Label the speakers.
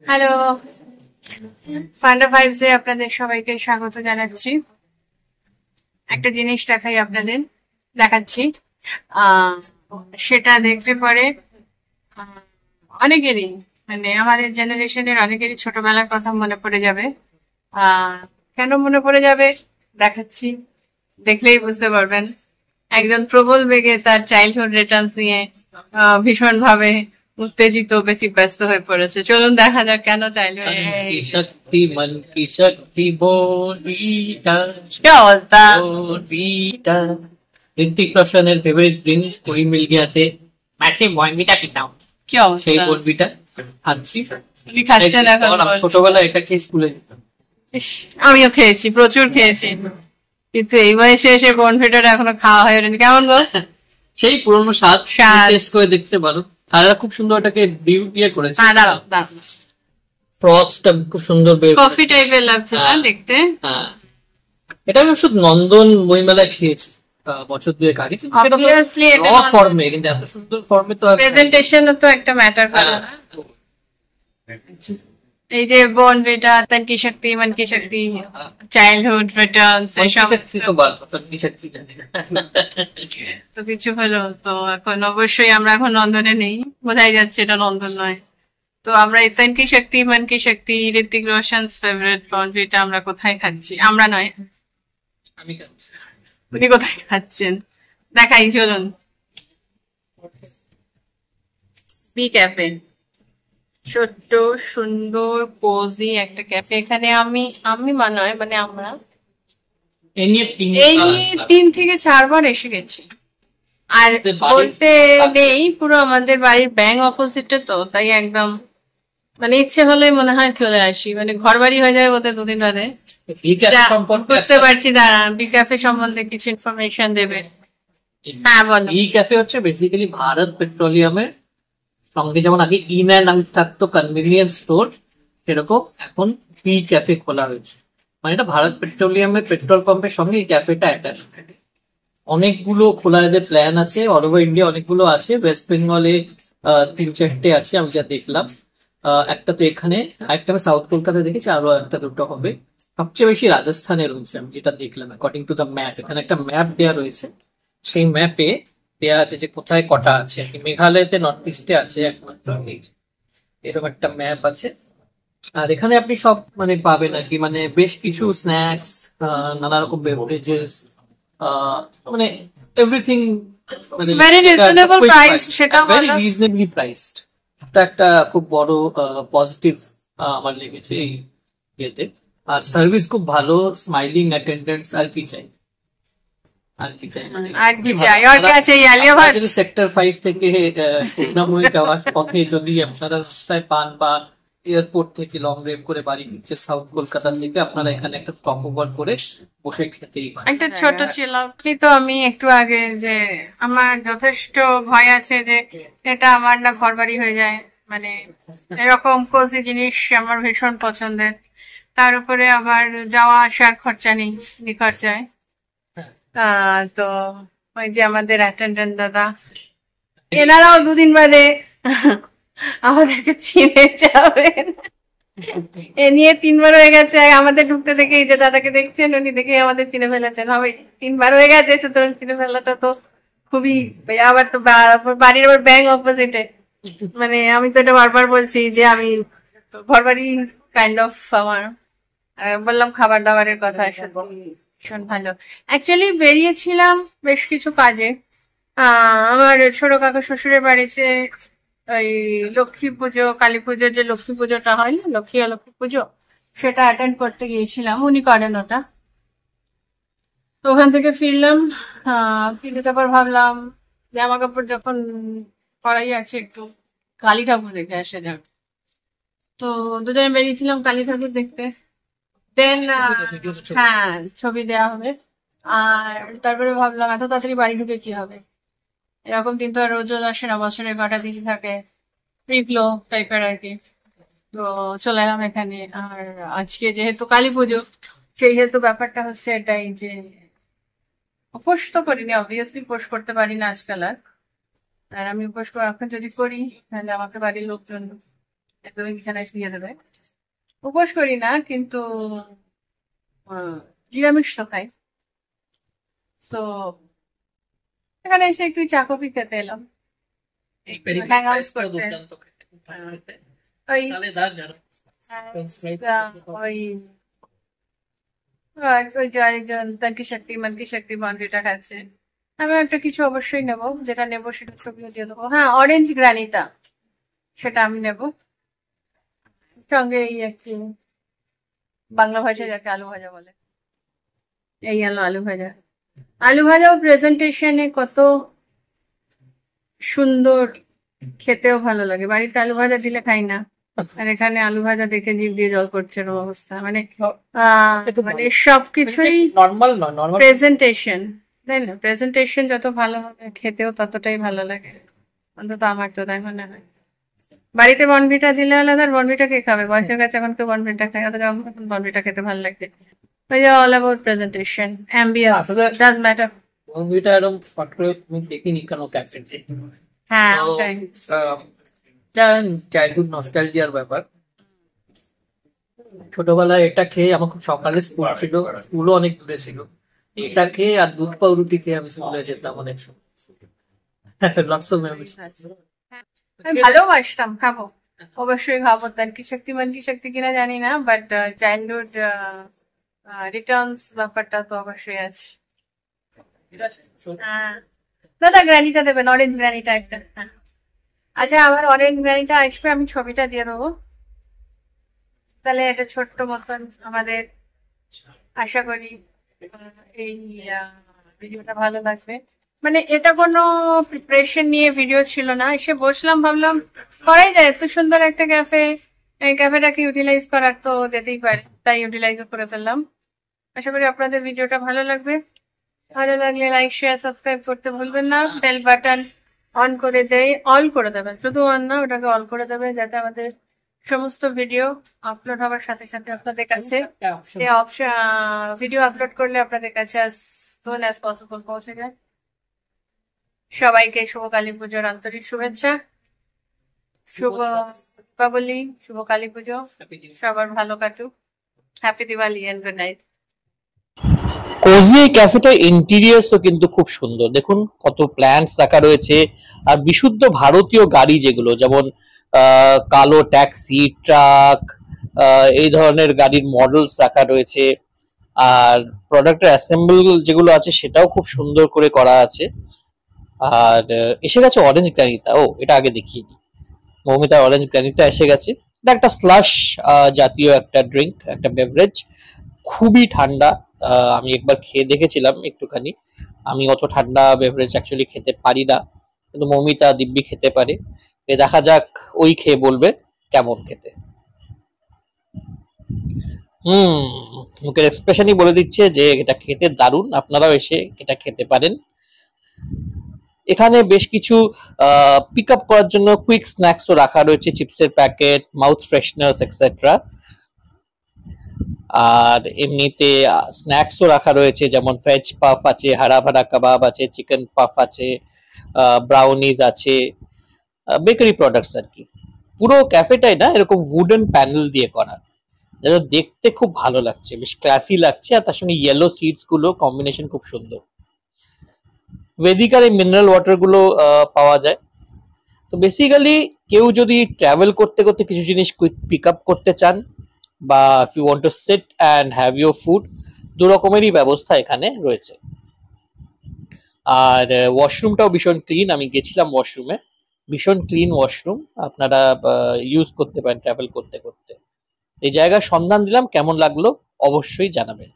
Speaker 1: Hello, ফান্ডা ভাইবসে আপনাদের সবাইকে স্বাগত জানাচ্ছি। একটা জিনিস দেখাচ্ছি। আহ সেটা দেখলে পরে আহ, অনেকেরই মানে আমাদের জেনারেশনের অনেকেরই ছোটবেলার কথা মনে পড়ে যাবে। আহ কেন মনে পড়ে যাবে দেখাচ্ছি, দেখলেই বুঝতে পারবেন। একজন প্রবল বেগে তার চাইল্ডহুড রিটার্নস নিয়ে ভীষণ ভাবে উত্তেজিত ব্যতিব্যস্ত হয়ে পড়েছে। চলুন দেখা যাক কেন চাইল্ডহুড
Speaker 2: की शक्ति मन की शक्ति बोनीटा
Speaker 1: কি অবস্থা।
Speaker 2: बोनीटा ঋত্বিক রোশনের ফেভারিট ড্রিঙ্ক कोई मिल गया थे ম্যাচে বনবিটা পিতাম
Speaker 1: কি
Speaker 2: সেই
Speaker 1: অবস্থা,
Speaker 2: বনবিটা খাচ্ছি।
Speaker 1: উনি খাচ্ছেন এখন বল।
Speaker 2: ছোটবেলায় এটা খেয়ে স্কুলে যেতাম।
Speaker 1: ইস, আমিও খেয়েছি, প্রচুর খেয়েছি, কিন্তু এই বয়সে এসে বনভিটাটা এখনো খাওয়া হয়নি। কেমন গো?
Speaker 2: সেই পুরনো স্বাদ
Speaker 1: স্বাদ।
Speaker 2: টেস্ট করে দেখতে পারো। আর এরা খুব সুন্দর এটাকে ডিউ দিয়ে করেছে।
Speaker 1: হ্যাঁ, দাঁড়াও দাঁড়াও,
Speaker 2: ফ্রস্টটা খুব সুন্দর বের
Speaker 1: কফি
Speaker 2: করেছে।
Speaker 1: টাইপের লাগছে না
Speaker 2: হ্যাঁ।
Speaker 1: দেখতে?
Speaker 2: হ্যাঁ, এটা আমি শুধু নন্দন বইমেলায় খেয়েছি বছর দুয়েক আগে, কিন্তু সেটা তো
Speaker 1: Obviously এটা
Speaker 2: raw ফর্মে, কিন্তু এত সুন্দর ফর্মে তো আর
Speaker 1: প্রেজেন্টেশনও তো একটা ম্যাটার করে
Speaker 2: হ্যাঁ।
Speaker 1: না? এই যে বনভিটা, তন কি শক্তি, মন কি শক্তি, চাইল্ডহুড রিটার্নস, এসব
Speaker 2: শক্তি তো বাড়লো, তন্নি শক্তি জানি না।
Speaker 1: তো কিছু হলো। তো এখন অবশ্যই আমরা এখন নন্দনে নেই, বোঝাই যাচ্ছে এটা নন্দন নয়। তো আমরা ইতন কি শক্তি, মন কি শক্তি, ঋতিক রোশনস ফেভারিট বনভিটা আমরা কোথায় খাচ্ছি? আমরা নয়,
Speaker 2: আমি খাচ্ছি।
Speaker 1: উনি কোথায় খাচ্ছেন দেখাই, চলুন। বি ক্যাফে, ছোট্ট সুন্দর কোজি একটা ক্যাফে। এখানে আমি মনে হয় মানে আমরা
Speaker 2: এই নিয়ে
Speaker 1: এই নিয়ে 3 থেকে 4 বার এসে গেছি। আর
Speaker 2: আমাদের বাড়ির
Speaker 1: বলতে নেই, পুরো আমাদের বাড়ির ব্যাং অপোজিটে, তো তাই একদম মানে ইচ্ছে হলে মনে হয় চলে আসি, মানে ঘর বাড়ি হয়ে যায় বলতে 2 দিন বাদে।
Speaker 2: এই ক্যাফে
Speaker 1: যা,
Speaker 2: সম্পর্কে
Speaker 1: বুঝতে পারছি, দাঁড়া, বি ক্যাফে সম্বন্ধে কিছু ইনফরমেশন দেবে। হ্যাঁ, বলো।
Speaker 2: এই ক্যাফে হচ্ছে বেসিক্যালি ভারত পেট্রোলিয়ামের সঙ্গে যেমন আগে ইন অ্যান্ড আউট থাকতো কনভিনিয়েন্স স্টোর, সেরকম এখন বি ক্যাফে খোলা হয়েছে। মানে এটা ভারত পেট্রোলিয়ামের পেট্রোল পাম্পের সঙ্গে এই ক্যাফেটা অ্যাটাচ থাকে। অনেকগুলো খোলা যে প্ল্যান আছে, অল ওভার ইন্ডিয়া অনেকগুলো আছে। ওয়েস্ট বেঙ্গলে 3-4টে আছে আমি যা দেখলাম। একটা তো এখানে, একটা আমি সাউথ কলকাতায় দেখেছি, আরো একটা দুটো হবে। সবচেয়ে বেশি রাজস্থানে রয়েছে আমি যেটা দেখলাম অ্যাকর্ডিং টু দ্য ম্যাপ। এখানে একটা ম্যাপ দেওয়া রয়েছে, সেই ম্যাপে দেওয়া আছে যে কোথায় কটা আছে। আর কি মেঘালয়তে নর্থ ইস্টে আছে একমাত্র, এই যে এরকম একটা ম্যাপ আছে। আর এখানে আপনি সব মানে পাবেন আর কি, মানে বেশ কিছু স্ন্যাক্স, নানা রকম বেভারেজেস, মানে এভরিথিং, মানে
Speaker 1: ভেরি রিজনেবল প্রাইস, সেটা
Speaker 2: ভেরি
Speaker 1: বলো।
Speaker 2: Reasonably priced. এটা একটা খুব বড় পজিটিভ আমার লেগেছে এই ইয়েতে। আর সার্ভিস খুব ভালো, স্মাইলিং অ্যাটেন্ডেন্টস। আর কি চাই, আর কি চাই, মানে
Speaker 1: আর কি
Speaker 2: খুবই ভালো।
Speaker 1: চাই, আর কি আছে? আলিয়া ভাট।
Speaker 2: যদি সেক্টর 5 থেকে সুনামুই যাওয়ার পথে যদি আপনারা রাস্তায় পান, বা এয়ারপোর্ট থেকে লং ড্রাইভ করে বাড়ি নিচ্ছে সাউথ কলকাতা থেকে, আপনারা এখানে একটা স্টপ ওভার করে বসে খেতেই পারেন।
Speaker 1: একটা ছোট ছিল আপনি তো, আমি একটু আগে যে আমার যথেষ্ট ভয় আছে যে এটা আমার না ঘর বাড়ি হয়ে যায়, মানে এরকম কোজি জিনিস আমার ভীষণ পছন্দের। তার উপরে আবার যাওয়া আসার খরচা নেই, নিখরচায়। তো ওই যে আমাদের অ্যাটেন্ডেন্ট দাদা, এনারাও 2 দিন বাদে আমাদেরকে চিনে যাবেন। এ নিয়ে 3 বার হয়ে গেছে আমাদের ঢুকতে থেকে, এই যে দাদাকে দেখছেন উনি দেখে আমাদের চিনে ফেলেছেন। হবে 3 বার হয়ে গেছে, সুতরাং চিনে ফেলাটা তো খুবই। আবার তো বাড়ির আবার ব্যাংক অপোজিটে, মানে আমি তো এটা বারবার বলছি যে আমি তো ঘর বাড়ি কাইন্ড অফ আমার। বললাম খাবার দাবারের কথা, সত্যি ভীষণ ভালো। অ্যাকচুয়ালি বেরিয়েছিলাম বেশ কিছু কাজে। আমার ছোট কাকা শ্বশুরের বাড়িতে ওই লক্ষ্মী পুজো, কালী পুজোর যে লক্ষ্মী পুজোটা হয় না, লক্ষ্মী ও লক্ষ্মী পুজো, সেটা অ্যাটেন্ড করতে গিয়েছিলাম, উনি করেন ওটা। তো ওখান থেকে ফিরলাম, ফিরে তারপর ভাবলাম জামা কাপড় যখন করাই আছে, একটু কালী ঠাকুর দেখে আসা যাক। তো দুজনে বেরিয়েছিলাম কালী ঠাকুর দেখতে। দেন হ্যাঁ, ছবি দেওয়া হবে। আর তারপরে ভাবলাম এত তাড়াতাড়ি বাড়ি ঢুকে কি হবে, এরকম দিন তো আর রোজ রোজ আসে না, বছরে কটা দিন থাকে, ফ্রি ফ্লো টাইপের আর কি। তো চলে এলাম এখানে। আর আজকে যেহেতু কালী পুজো, সেই হেতু ব্যাপারটা হচ্ছে এটাই যে উপোস তো করিনি, অবভিয়াসলি উপোস করতে পারি না আজকাল আর। আর আমি উপোস এখন যদি করি তাহলে আমাকে বাড়ির লোকজন একদমই বিছানায় শুয়ে দেবে। উপোস করি না, কিন্তু নিরামিষ তো খাই। তো এখানে এসে একটু চা কফি খেতে এলাম,
Speaker 2: এই পেরি পেরি
Speaker 1: হ্যাং আউট
Speaker 2: ফ্রাইসটাও
Speaker 1: করতে।
Speaker 2: দুর্দান্ত খেতে, খুব ভালো খেতে।
Speaker 1: ওই
Speaker 2: মশলাদার যারা ফ্রেঞ্চ ফ্রাইস
Speaker 1: ওই আর ওই যে আরেকজন তানকি শক্তি মানকি শক্তি বাউন্ডারিটা খাচ্ছে। আমি একটা কিছু অবশ্যই নেবো, যেটা নেবো সেটা ছবিও দিয়ে দেবো। হ্যাঁ, অরেঞ্জ গ্রানিটা, সেটা আমি নেবো। সঙ্গে এই একটু বাংলা ভাষায় যাকে আলু ভাজা বলে, এই গেল আলু ভাজা। আলু ভাজাও প্রেজেন্টেশনে কত সুন্দর, খেতেও ভালো লাগে। বাড়িতে আলু ভাজা দিলে খাই না, আর এখানে আলু ভাজা দেখে জিভ দিয়ে জল পড়ছে এরকম অবস্থা। মানে মানে সবকিছুই
Speaker 2: নর্মাল নয়, নর্মাল
Speaker 1: প্রেজেন্টেশন, তাই না? প্রেজেন্টেশন যত ভালো হবে খেতেও ততটাই ভালো লাগে, অন্তত আমার তো তাই মনে হয়। বাড়িতে বনভিটা দিলে আলাদা, আর বনভিটা কে খাবে? বয়সের কাছে এখন কেউ বনভিটা খায়, অথচ এখন বনভিটা খেতে ভালো লাগবে। ওই যে অল অ্যাবাউট প্রেজেন্টেশন, অ্যাম্বিয়েন্স
Speaker 2: আসলে
Speaker 1: ডাজ ম্যাটার।
Speaker 2: মুভিটা এরকম ফট করে তুমি দেখিনি কেন ক্যাফেতে।
Speaker 1: হ্যাঁ, ওটাই।
Speaker 2: চাইল্ডহুড নস্টালজিয়ার ব্যাপার। ছোটবেলায় এটা খেয়ে আমার খুব সকালে স্কুল ছিল, স্কুলও অনেক দূরে ছিল, এটা খেয়ে আর দুধ পাউরুটি খেয়ে আমি স্কুলে যেতাম অনেক সময়। Lots of memories.
Speaker 1: আমি ভালোবাসতাম, খাবো, অবশ্যই খাবো। তার কি শক্তি মান কি শক্তি কিনা জানি না, বাট চাইল্ডহুড রিটার্নস ব্যাপারটা তো অবশ্যই আছে।
Speaker 2: ঠিক আছে,
Speaker 1: দাদা গ্রানিটা দেবেন, অরেঞ্জ গ্রানিটা একটা। হ্যাঁ, আচ্ছা, আমার অরেঞ্জ গ্রানিটা আসবে, আমি ছবিটা দিয়ে দেবো। তাহলে এটা ছোট্ট মতন আমাদের, আশা করি এই ভিডিওটা ভালো লাগবে। মানে এটা কোনো প্রিপারেশন নিয়ে ভিডিও ছিল না, এসে বসলাম, ভাবলাম করাই যায়, এত সুন্দর একটা ক্যাফে, এই ক্যাফেটাকে ইউটিলাইজ করার তো যেতেই পারে, তাই ইউটিলাইজ করে ফেললাম। আশা করি আপনাদের ভিডিওটা ভালো লাগবে। ভালো লাগলে লাইক শেয়ার সাবস্ক্রাইব করতে ভুলবেন না। বেল বাটন অন করে অল করে দেবেন, শুধু অন না, ওটাকে অল করে দেবেন, যাতে আমাদের সমস্ত ভিডিও আপলোড হওয়ার সাথে সাথে আপনাদের কাছে ভিডিও আপলোড করলে আপনাদের কাছে as soon as possible পৌঁছে যায়। সবাইকে শুভ কালী পুজোর আন্তরিক শুভেচ্ছা, শুভ দীপাবলি, শুভ কালী পুজো, সবার ভালো কাটুক। Happy Diwali and good night.
Speaker 3: Cozy এই ক্যাফেটার ইন্টেরিয়ার্সও কিন্তু খুব সুন্দর, দেখুন কত প্ল্যান্টস রাখা রয়েছে, আর বিশুদ্ধ ভারতীয় গাড়ি যেগুলো, যেমন কালো ট্যাক্সি, ট্রাক, এই ধরনের গাড়ির মডেলস রাখা রয়েছে। আর প্রোডাক্টের অ্যাসেম্বল যেগুলো আছে সেটাও খুব সুন্দর করে করা আছে। আর এসে গেছে অরেঞ্জ গ্রানিটা, ও এটা আগে দেখিয়ে দিই। মৌমিতার অরেঞ্জ গ্রানিটা এসে গেছে। এটা একটা স্লাশ জাতীয় একটা ড্রিঙ্ক, একটা বেভারেজ, খুবই ঠান্ডা। আমি একবার খেয়ে দেখেছিলাম একটুখানি, আমি অত ঠান্ডা বেভারেজ অ্যাকচুয়ালি খেতে পারি না, কিন্তু মৌমিতা দিব্যি খেতে পারে। দেখা যাক, ওই খেয়ে বলবে কেমন খেতে। মুখের এক্সপ্রেশনই বলে দিচ্ছে যে এটা খেতে দারুণ, আপনারাও এসে এটা খেতে পারেন। এখানে বেশ কিছু পিক আপ করার জন্য কুইক স্ন্যাক্সও রাখা রয়েছে, চিপসের প্যাকেট, মাউথ ফ্রেশনার্স এক্সেট্রা। আর এমনিতে স্ন্যাক্সও রাখা রয়েছে, যেমন ভেজ পাফ আছে, হারা ভাড়া কাবাব আছে, চিকেন পাফ আছে, ব্রাউনিজ আছে, বেকারি প্রোডাক্টস আর কি। পুরো ক্যাফেটাই না এরকম উডেন প্যানেল দিয়ে করা, যেটা দেখতে খুব ভালো লাগছে, বেশ ক্লাসি লাগছে। আর তার সঙ্গে ইয়েলো সিডস গুলো কম্বিনেশন খুব সুন্দর। ভেদিকার এই মিনারেল ওয়াটার গুলো পাওয়া যায়। তো বেসিক্যালি কেউ যদি ট্রাভেল করতে করতে কিছু জিনিস কুইক পিক আপ করতে চান, বা if you want to sit and have your food, দু রকমেরই ব্যবস্থা এখানে রয়েছে। আর ওয়াশরুমটাও ভীষণ ক্লিন, আমি গেছিলাম ওয়াশরুমে, ভীষণ ক্লিন ওয়াশরুম, আপনারা ইউজ করতে পারেন ট্রাভেল করতে করতে। এই জায়গার সন্ধান দিলাম, কেমন লাগলো অবশ্যই জানাবেন।